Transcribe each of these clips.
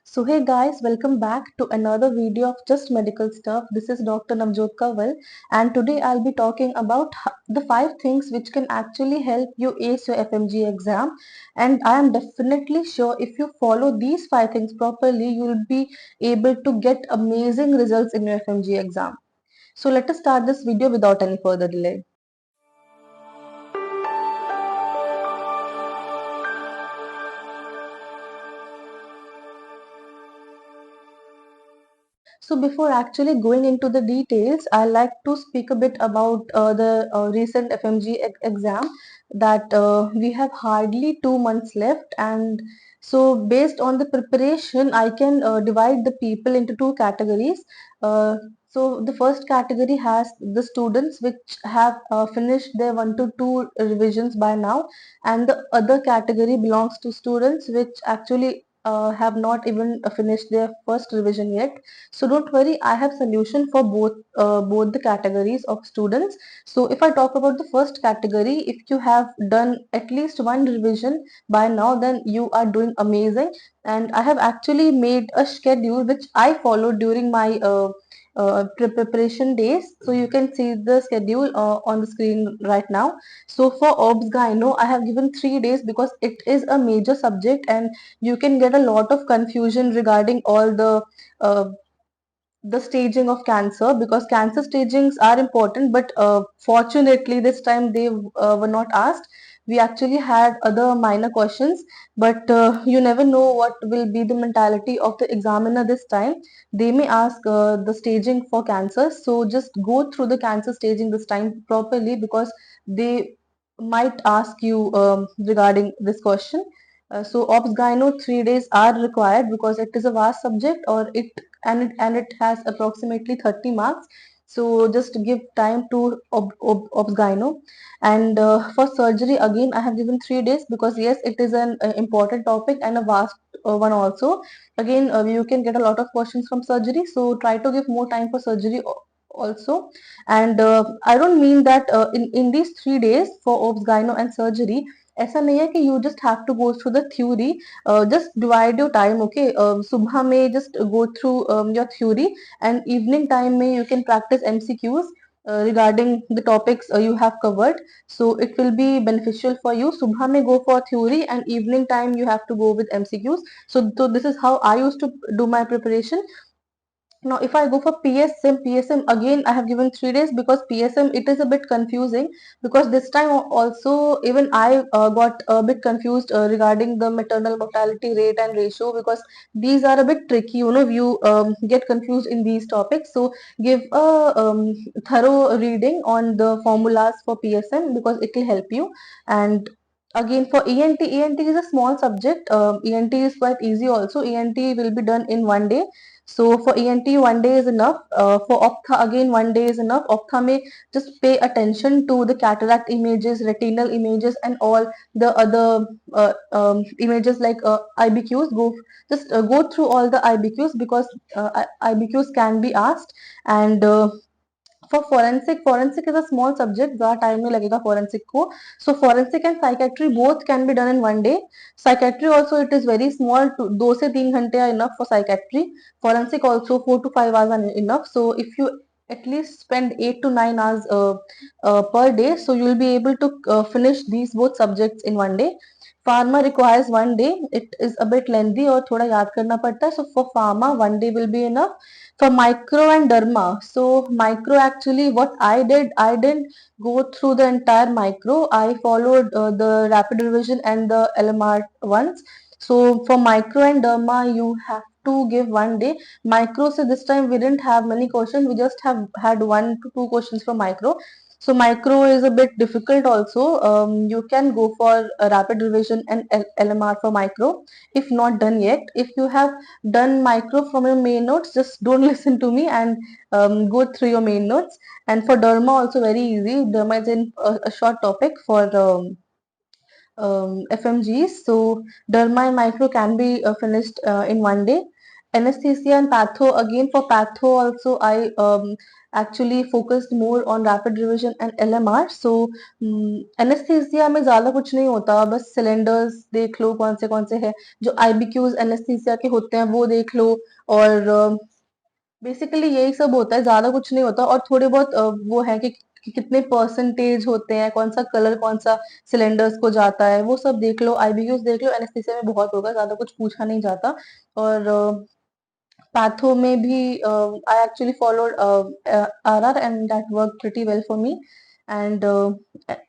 So hey guys, welcome back to another video of Just Medical Stuff. This is Dr. Navjot Kanwal, and today I'll be talking about the 5 things which can actually help you ace your FMG exam. And I am definitely sure if you follow these 5 things properly, you will be able to get amazing results in your FMG exam. So let us start this video without any further delay. So before actually going into the details, I like to speak a bit about the recent FMG exam that we have hardly 2 months left, and so based on the preparation, I can divide the people into two categories. So the first category has the students which have finished their 1 to 2 revisions by now, and the other category belongs to students which actually have not even finished their first revision yet. So don't worry, I have solution for both the categories of students. So if I talk about the first category, if you have done at least one revision by now, then you are doing amazing. And I have actually made a schedule which I followed during my preparation days. So you can see the schedule on the screen right now. So for OBS Gyno, I have given 3 days because it is a major subject and you can get a lot of confusion regarding all the staging of cancer, because cancer stagings are important, but fortunately this time they were not asked. We actually had other minor questions, but you never know what will be the mentality of the examiner this time. They may ask the staging for cancer, so just go through the cancer staging this time properly, because they might ask you regarding this question. So ops gyno 3 days are required because it is a vast subject, or it has approximately 30 marks. So just give time to obs gyno. And for surgery, again I have given 3 days because yes, it is an important topic and a vast one also. Again, you can get a lot of questions from surgery, so try to give more time for surgery also. And I don't mean that in these 3 days for obs gyno and surgery, ऐसा नहीं है कि you just have to go through the theory. Just divide your time, okay? Subha में just go through your theory, and evening time में you can practice MCQs regarding the topics you have covered. So it will be beneficial for you. Subha में go for theory, and evening time you have to go with MCQs. So this is how I used to do my preparation. Now, if I go for PSM again, I have given 3 days because PSM it is a bit confusing, because this time also even I got a bit confused regarding the maternal mortality rate and ratio, because these are a bit tricky. You get confused in these topics. So give a thorough reading on the formulas for PSM because it will help you. And again for ENT is a small subject. ENT is quite easy also. ENT will be done in one day, so for ENT, 1 day is enough. For Ophtha, again, 1 day is enough. Ophtha may just pay attention to the cataract images, retinal images, and all the other images like IBQs. Go through all the IBQs, because IBQs can be asked. And for forensic is a small subject, ज़्यादा time नहीं लगेगा forensic को. So forensic and psychiatry both can be done in one day. Psychiatry also it is very small, 2 से 3 घंटे are enough for psychiatry. Forensic also 4 to 5 hours are enough. So if you at least spend 8 to 9 hours per day, so you will be able to finish these both subjects in one day. Pharma requires 1 day. It is a bit lengthy और थोड़ा याद करना पड़ता है. So for pharma, 1 day will be enough. For micro and derma, so micro, actually what I didn't go through the entire micro. I followed the rapid revision and the LMR ones. So for micro and derma, you have to give 1 day. Micro, so this time we didn't have many questions, we just have had 1 to 2 questions for micro. So micro is a bit difficult also. You can go for a rapid revision and LMR for micro if not done yet. If you have done micro from your main notes, just don't listen to me and go through your main notes. And for derma also very easy. Derma is in a short topic for FMGs. So derma and micro can be finished in one day. Anesthesia and patho, again for patho also I actually focused more on rapid revision and LMR. So anesthesia में ज्यादा कुछ नहीं होता, बस cylinders देख लो कौन से है, जो IBQs एनेस्थीसिया के होते हैं वो देख लो, और बेसिकली यही सब होता है, ज्यादा कुछ नहीं होता। और थोड़े बहुत वो है कि कितने परसेंटेज होते हैं, कौन सा कलर कौन सा सिलेंडर्स को जाता है, वो सब देख लो, IBQs देख लो, एनेस्थीसिया में बहुत होगा, ज्यादा कुछ पूछा नहीं जाता। और patho में भी I actually followed RR and that worked pretty well for me. And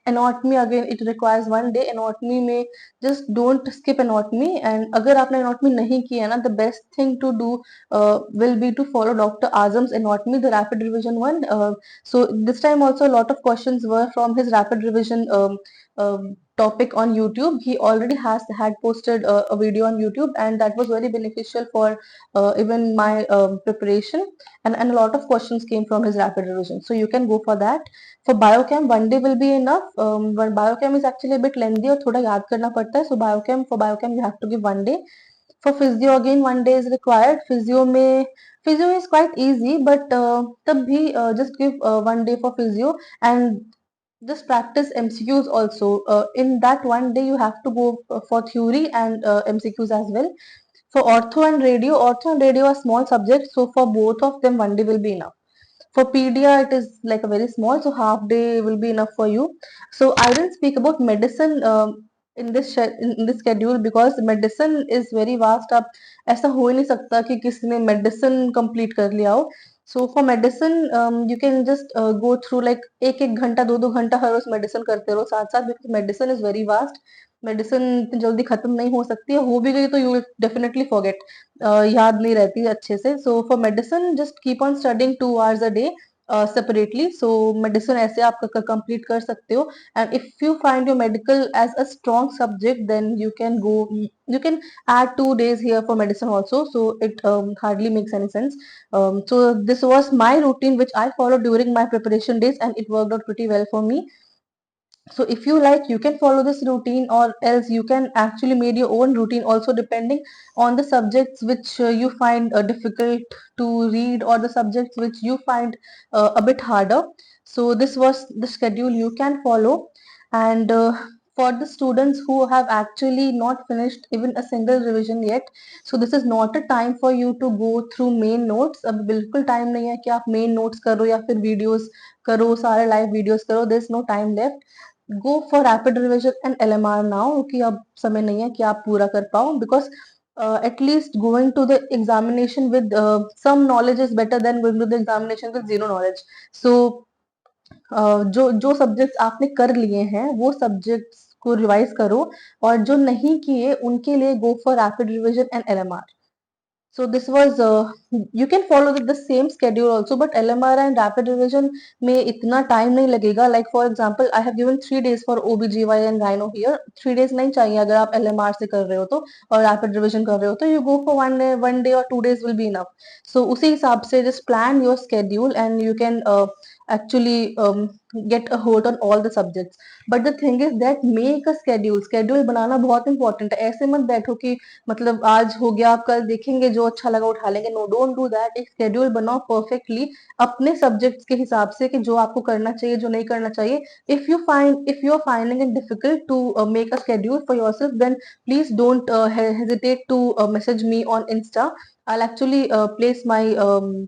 anatomy again it requires one day. Anatomy में just don't skip anatomy, and अगर आपने anatomy नहीं की है ना, the best thing to do will be to follow Dr. Azam's anatomy, the rapid revision one. So this time also a lot of questions were from his rapid revision topic on YouTube. He already had posted a video on YouTube, and that was very beneficial for even my preparation, and a lot of questions came from his rapid revision, so you can go for that. For biochem, one day will be enough, but biochem is actually a bit lengthy और थोड़ा याद करना पड़ता है, so for biochem you have to give one day. For physio again one day is required. Physio is quite easy, but तब भी just give one day for physio, and just practice MCQs also. In that one day you have to go for theory and MCQs as well. For ortho and radio are small subjects, so for both of them, one day will be enough. For pedia, it is like a very small, so half day will be enough for you. So I didn't speak about medicine in this schedule because medicine is very vast. अब ऐसा हो ही नहीं सकता कि किसी ने medicine complete कर लिया हो. So for medicine, you can just go through like एक घंटा दो घंटा हर रोज medicine करते रहो साथ साथ, because medicine is very vast. Medicine इतनी जल्दी खत्म नहीं हो सकती है, हो भी गई तो यू विल डेफिनेटली फॉरगेट, याद नहीं रहती अच्छे से. So for medicine just keep on studying 2 hours a day separately. So medicine ऐसे आप कंप्लीट कर सकते हो. And if you find your medical as a strong subject, then you can add 2 days here for medicine also, so it hardly makes any sense. So this was my routine which I followed during my preparation days, and it worked out pretty well for me. So if you like, you can follow this routine, or else you can actually made your own routine also, depending on the subjects which you find difficult to read, or the subjects which you find a bit harder. So this was the schedule you can follow. And for the students who have actually not finished even a single revision yet, so this is not a time for you to go through main notes. अब बिल्कुल time नहीं है कि आप main notes करो या फिर videos करो, सारे live videos करो. There's no time left. Go for rapid revision and LMR now, कि अब समय नहीं है कि आप पूरा कर पाओ, because at least going to the examination with some knowledge is better than going to the examination with zero knowledge. So जो सब्जेक्ट्स आपने कर लिए हैं वो सब्जेक्ट्स को रिवाइज करो, और जो नहीं किए उनके लिए go for rapid revision and LMR. So this was you can follow the same schedule also, but LMR and rapid revision में इतना time नहीं लगेगा. Like for example, I have given 3 days for OBGY and gyno here. 3 days नहीं चाहिए अगर आप LMR से कर रहे हो तो, और rapid revision कर रहे हो तो you go for one day or 2 days will be enough. So उसी हिसाब से just plan your schedule, and you can actually get a hold on all the subjects. But the thing is that make a schedule. Schedule बनाना बहुत important है. ऐसे मत बैठो कि मतलब आज हो गया, आप कल देखेंगे जो अच्छा लगा उठा लेंगे. No, don't do that. एक शेड्यूल बनाओ परफेक्टली अपने सब्जेक्ट्स के हिसाब से कि जो आपको करना चाहिए, जो नहीं करना चाहिए. If you are finding it difficult to make a schedule for yourself, then please don't hesitate to message me on Insta. I'll actually place my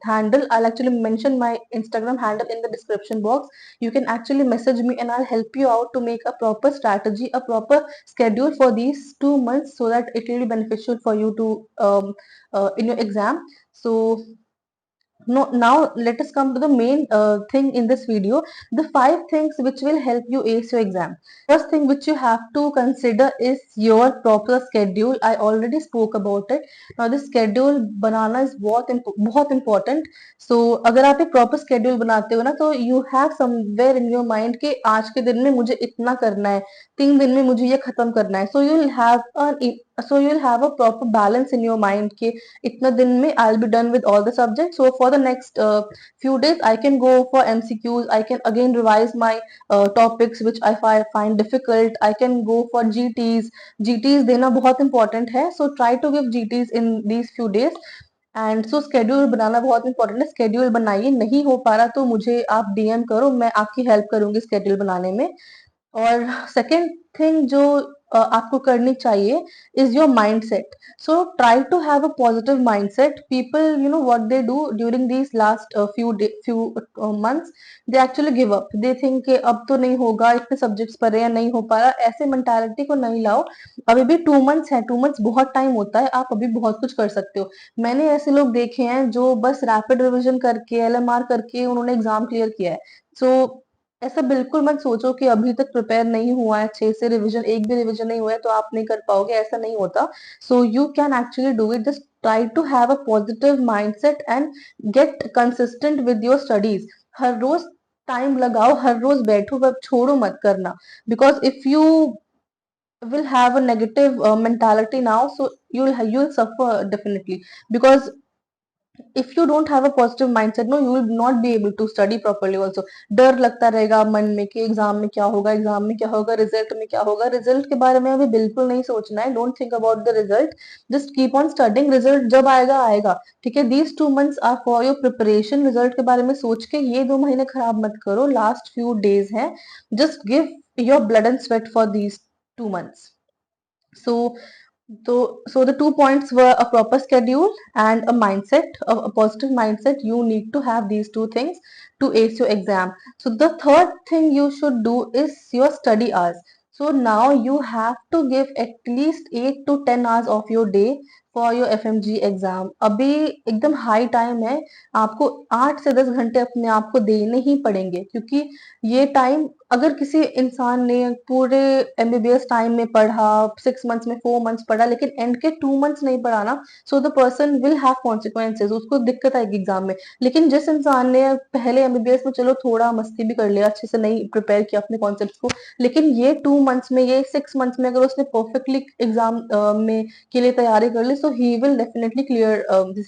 handle. I'll actually mention my Instagram handle in the description box. You can actually message me, and I'll help you out to make a proper strategy, a proper schedule for these 2 months, so that it will be beneficial for you to in your exam. So no, now let us come to the main thing in this video, the 5 things which will help you ace your exam. First thing which you have to consider is your proper schedule. I already spoke about it. Now this schedule banana is बहुत important. So अगर आप एक proper schedule बनाते हो ना, तो you have somewhere in your mind कि आज के दिन में मुझे इतना करना है, 3 दिन में मुझे ये खत्म करना है. So you'll have a proper balance in your mind कि इतना दिन में I'll be done with all the subjects. So for the next few days, I can go for MCQs. I can again revise my topics which I find difficult. I can go for GTs. GTs देना बहुत important है. So try to give GTs in these few days. And so schedule बनाना बहुत important है, schedule बनाइए, नहीं हो पा रहा तो मुझे आप डीएम करो, मैं आपकी हेल्प करूंगी स्केड्यूल बनाने में। और सेकेंड थिंग जो आपको करनी चाहिए is your mindset. So try to have a positive mindset. People you know what they do during these last few months, they actually give up, they think कि अब तो नहीं होगा, इतने सब्जेक्ट्स पढ़े हैं नहीं हो पा रहा, ऐसे मेंटालिटी को नहीं लाओ। अभी भी 2 मंथ्स है, 2 मंथ्स बहुत टाइम होता है, आप अभी बहुत कुछ कर सकते हो। मैंने ऐसे लोग देखे हैं जो बस रैपिड रिविजन करके, एलएमआर करके उन्होंने एग्जाम क्लियर किया है। सो ऐसा बिल्कुल मत सोचो कि अभी तक प्रिपेयर नहीं हुआ है, अच्छे से रिवीजन, एक भी रिवीजन नहीं हुआ है तो आप नहीं कर पाओगे, ऐसा नहीं होता। So you can actually do it, just try to have a positive mindset and get consistent with your studies. हर रोज टाइम लगाओ, हर रोज बैठो, बस छोड़ो मत करना। Because if you will have a negative mentality now, so you'll suffer definitely. Because if you don't have a positive mindset, no, you will not be able to study properly also. डर लगता रहेगा मन में कि exam में क्या होगा, exam में क्या होगा, रिजल्ट में क्या होगा। रिजल्ट के बारे में अभी बिल्कुल नहीं सोचना है, don't think about the result, just keep on studying. Result जब आएगा आएगा, ठीक है। These 2 months are for your preparation. Result के बारे में सोच के ये 2 महीने खराब मत करो, लास्ट फ्यू डेज है, just give your blood and sweat for these 2 months. So, so the 2 points were a proper schedule and a mindset, a positive mindset. You need to have these two things to ace your exam. So the third thing you should do is your study hours. So now you have to give at least 8 to 10 hours of your day for your FMG exam. अभी एकदम high time है, आपको 8 से 10 घंटे अपने आप को देने ही पड़ेंगे, क्योंकि ये टाइम, अगर किसी इंसान ने पूरे एमबीबीएस टाइम में पढ़ा, 6 मंथ्स में 4 मंथ्स पढ़ा, लेकिन एंड के 2 मंथ्स नहीं पढ़ा ना, so the person will have consequences, उसको दिक्कत आएगी एग्जाम में। लेकिन जिस इंसान ने पहले एमबीबीएस में चलो थोड़ा मस्ती भी कर लिया, अच्छे से नहीं प्रिपेयर किया अपने कॉन्सेप्ट को, लेकिन ये 2 मंथ्स में, ये 6 मंथ्स में अगर उसने परफेक्टली एग्जाम में के लिए तैयारी कर ली, so he will definitely clear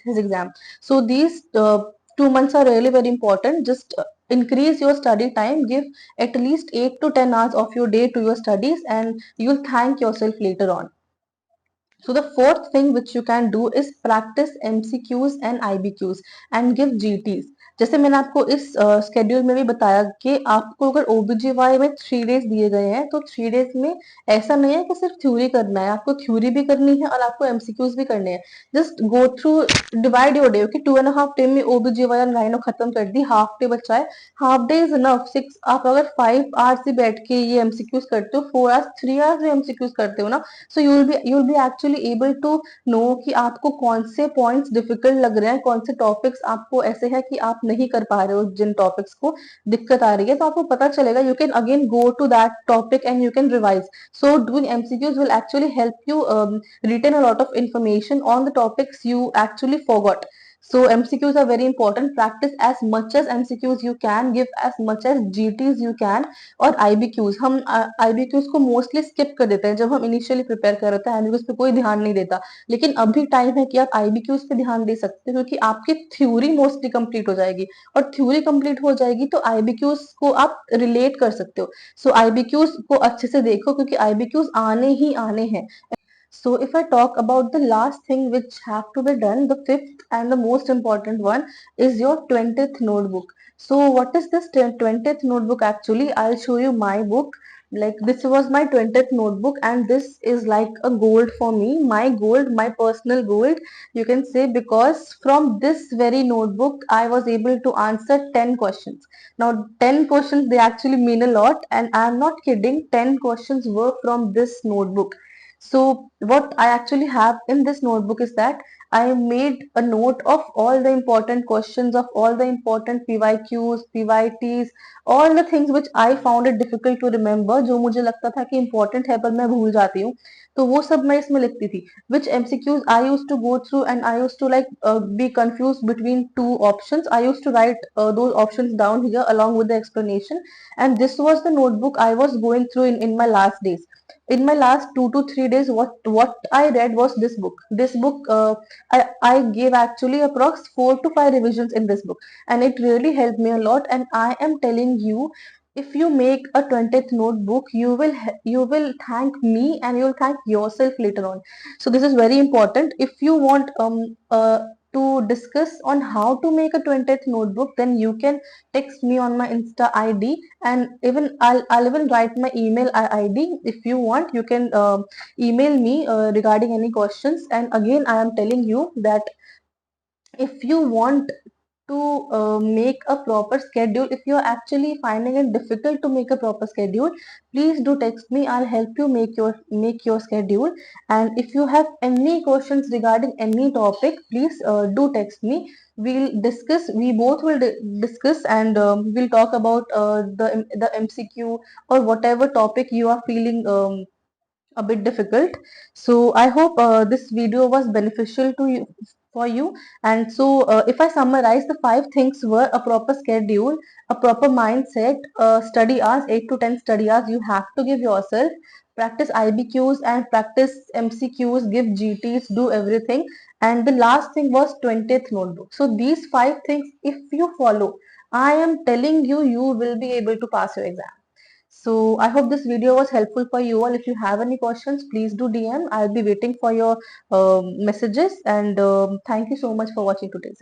his exam. So these 2 months are really very important. Just increase your study time, give at least 8 to 10 hours of your day to your studies, and you'll thank yourself later on. So the fourth thing which you can do is practice MCQs and IBQs and give GTs. जैसे मैंने आपको इस schedule में भी बताया कि आपको अगर ओबीजीवाई में 3 डेज दिए गए हैं, तो 3 डेज में ऐसा नहीं है कि सिर्फ थ्योरी करना है, आपको थ्योरी भी करनी है और आपको एमसीक्यूज भी करने हैं। Just go through, divide your day, कि 2.5 डे में ओबीजीवाई और गाइनो खत्म कर दी, हाफ डे बचा है, हाफ डे इज इनफ। 6, आप अगर 5 आवर्स ही बैठ के ये एमसीक्यूज करते हो, 4 आवर्स, 3 आवर्स भी एमसीक्यूज करते हो ना, so you will be actually able to know कि आपको कौन से पॉइंट्स डिफिकल्ट लग रहे हैं, कौन से टॉपिक्स आपको ऐसे हैं कि आप नहीं कर पा रहे हो, जिन टॉपिक्स को दिक्कत आ रही है, तो आपको पता चलेगा। You can again go to that topic and you can revise. So doing MCQs will actually help you retain a lot of information on the topics you actually forgot. So MCQs are very important. Practice as much as MCQs you can, give as much as GTs you can. और IBQs, हम IBQs को mostly skip कर देते हैं जब हम initially prepare कर रहे हैं, IBQs पे कोई ध्यान नहीं देता। लेकिन अभी टाइम है कि आप IBQs पे ध्यान दे सकते हो, क्योंकि आपकी थ्योरी मोस्टली कंप्लीट हो जाएगी, और थ्योरी कंप्लीट हो जाएगी तो IBQs को आप रिलेट कर सकते हो। सो IBQs को अच्छे से देखो, क्योंकि IBQs आने ही आने हैं। So if I talk about the last thing which have to be done, the fifth and the most important one is your 20th notebook. So what is this 20th notebook actually? I'll show you my book. Like, this was my 20th notebook, and this is like a gold for me, my gold, my personal gold, you can say, because from this very notebook I was able to answer 10 questions. Now 10 questions, they actually mean a lot, and I'm not kidding, 10 questions were from this notebook. So what I actually have in this notebook is that I made a note of all the important questions, of all the important PYQs, PYTs, all the things which I found it difficult to remember, जो मुझे लगता था कि important है पर मैं भूल जाती हूँ, तो वो सब मैं इसमें लिखती थी। Which MCQs I used to go through, and I used to like be confused between two options. I used to write those options down here along with the explanation, and this was the notebook I was going through in my last days. In my last 2 to 3 days, what I read was this book. This book, I gave actually approx 4 to 5 revisions in this book, and it really helped me a lot. And I am telling you, if you make a 20th notebook, you will thank me and you will thank yourself later on. So this is very important. If you want to discuss on how to make a 20th notebook, then you can text me on my Insta ID, and even I'll even write my email ID. If you want, you can email me regarding any questions. And again, I am telling you that if you want to make a proper schedule, if you're actually finding it difficult to make a proper schedule, please do text me. I'll help you make your schedule. And if you have any questions regarding any topic, please do text me. We both will discuss, and we'll talk about the MCQ or whatever topic you are feeling a bit difficult. So I hope this video was beneficial to you, for you. And so if I summarize, the five things were: a proper schedule, a proper mindset, study hours, 8 to 10 study hours you have to give yourself, practice IBQs and practice MCQs, give GTs, do everything. And the last thing was 20th notebook. So these five things, if you follow, I am telling you, you will be able to pass your exam. So I hope this video was helpful for you all. If you have any questions, please do DM. I'll be waiting for your messages. And thank you so much for watching today's video.